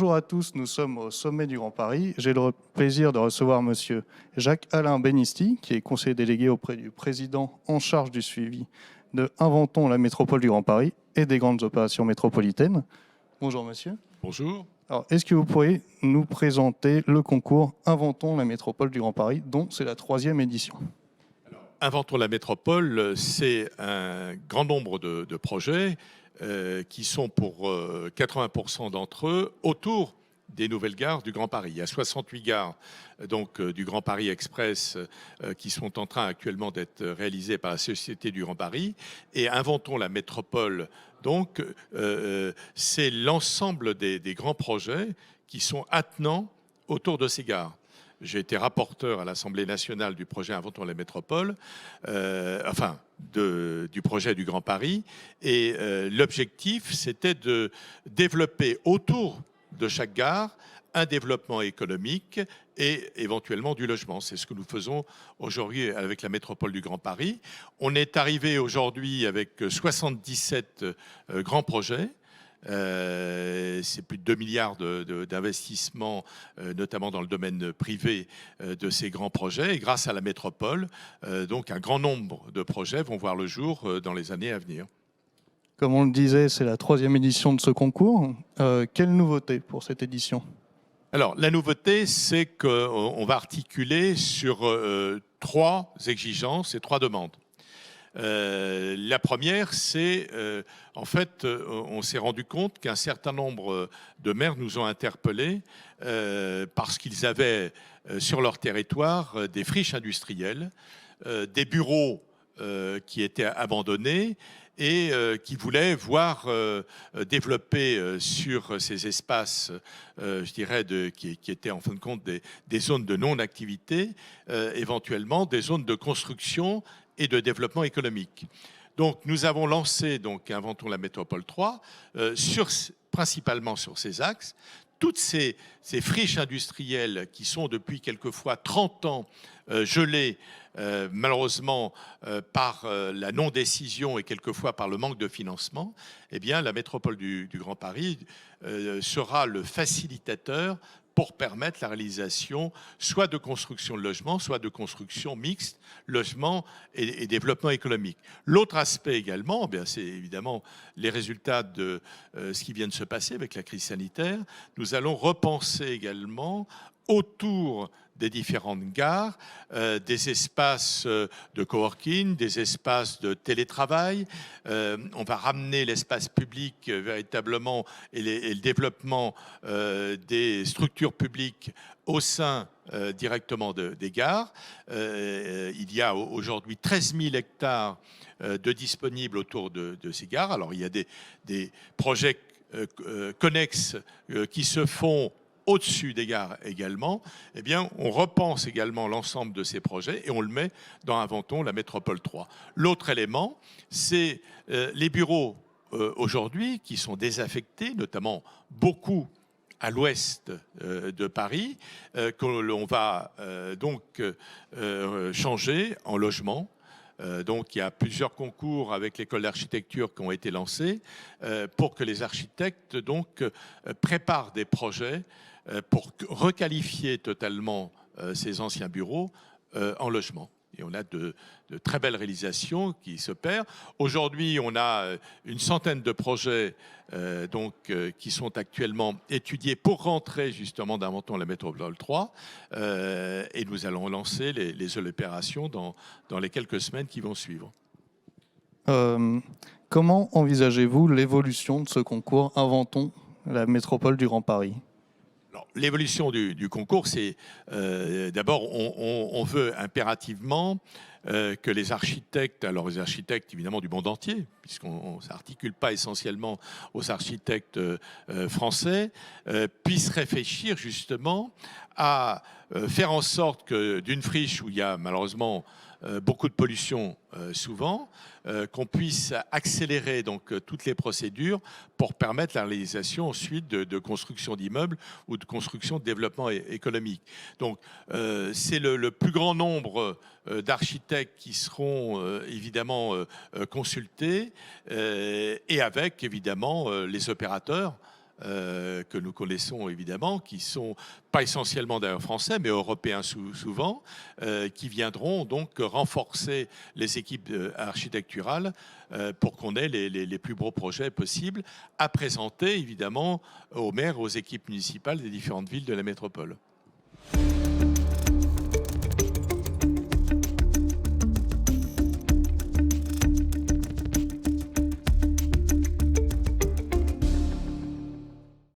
Bonjour à tous, nous sommes au sommet du Grand Paris. J'ai le plaisir de recevoir monsieur Jacques-Alain Benisti, qui est conseiller délégué auprès du président en charge du suivi de Inventons la métropole du Grand Paris et des grandes opérations métropolitaines. Bonjour monsieur. Bonjour. Alors, est-ce que vous pourriez nous présenter le concours Inventons la métropole du Grand Paris, dont c'est la 3e édition? Inventons la métropole, c'est un grand nombre de projets qui sont pour 80% d'entre eux autour des nouvelles gares du Grand Paris. Il y a 68 gares du Grand Paris Express qui sont en train actuellement d'être réalisées par la Société du Grand Paris. Et Inventons la métropole, c'est l'ensemble des grands projets qui sont attenants autour de ces gares. J'ai été rapporteur à l'Assemblée nationale du projet Inventons la métropole, du projet du Grand Paris. Et l'objectif, c'était de développer autour de chaque gare un développement économique et éventuellement du logement. C'est ce que nous faisons aujourd'hui avec la métropole du Grand Paris. On est arrivé aujourd'hui avec 77 grands projets. C'est plus de 2 milliards d'investissements, notamment dans le domaine privé de ces grands projets. Et grâce à la métropole, un grand nombre de projets vont voir le jour dans les années à venir. Comme on le disait, c'est la 3e édition de ce concours. Quelle nouveauté pour cette édition? Alors, la nouveauté, c'est qu'on va articuler sur 3 exigences et 3 demandes. La première, c'est on s'est rendu compte qu'un certain nombre de maires nous ont interpellés parce qu'ils avaient sur leur territoire des friches industrielles, des bureaux qui étaient abandonnés et qui voulaient voir développer sur ces espaces, qui étaient en fin de compte des zones de non-activité, éventuellement des zones de construction et de développement économique. Donc nous avons lancé Inventons la métropole 3 principalement sur ces axes. Toutes ces friches industrielles qui sont depuis quelquefois 30 ans gelées, malheureusement par la non-décision et quelquefois par le manque de financement, eh bien la métropole du Grand Paris sera le facilitateur pour permettre la réalisation soit de construction de logements, soit de construction mixte, logement et développement économique. L'autre aspect également, c'est évidemment les résultats de ce qui vient de se passer avec la crise sanitaire. Nous allons repenser également autour des différentes gares, des espaces de coworking, des espaces de télétravail. On va ramener l'espace public véritablement et le développement des structures publiques au sein directement des gares. Il y a aujourd'hui 13 000 hectares de disponibles autour de ces gares. Alors il y a des projets connexes qui se font au-dessus des gares également. Eh bien, on repense également l'ensemble de ces projets et on le met dans Inventons la métropole 3. L'autre élément, c'est les bureaux aujourd'hui qui sont désaffectés, notamment beaucoup à l'ouest de Paris, que l'on va changer en logement. Il y a plusieurs concours avec l'école d'architecture qui ont été lancés pour que les architectes préparent des projets pour requalifier totalement ces anciens bureaux en logement. Et on a de très belles réalisations qui s'opèrent. Aujourd'hui, on a une centaine de projets qui sont actuellement étudiés pour rentrer justement d'Inventons la métropole 3. Et nous allons lancer les opérations dans les quelques semaines qui vont suivre. Comment envisagez-vous l'évolution de ce concours Inventons la métropole du Grand Paris? L'évolution du concours, c'est d'abord, on veut impérativement que les architectes évidemment du monde entier, puisqu'on ne s'articule pas essentiellement aux architectes français, puissent réfléchir justement à faire en sorte que d'une friche où il y a malheureusement beaucoup de pollution souvent, qu'on puisse accélérer toutes les procédures pour permettre la réalisation ensuite de construction d'immeubles ou de construction de développement économique. Donc c'est le plus grand nombre d'architectes qui seront évidemment consultés et avec évidemment les opérateurs que nous connaissons évidemment, qui sont pas essentiellement d'ailleurs français, mais européens souvent, qui viendront donc renforcer les équipes architecturales pour qu'on ait les plus beaux projets possibles à présenter évidemment aux maires, aux équipes municipales des différentes villes de la métropole.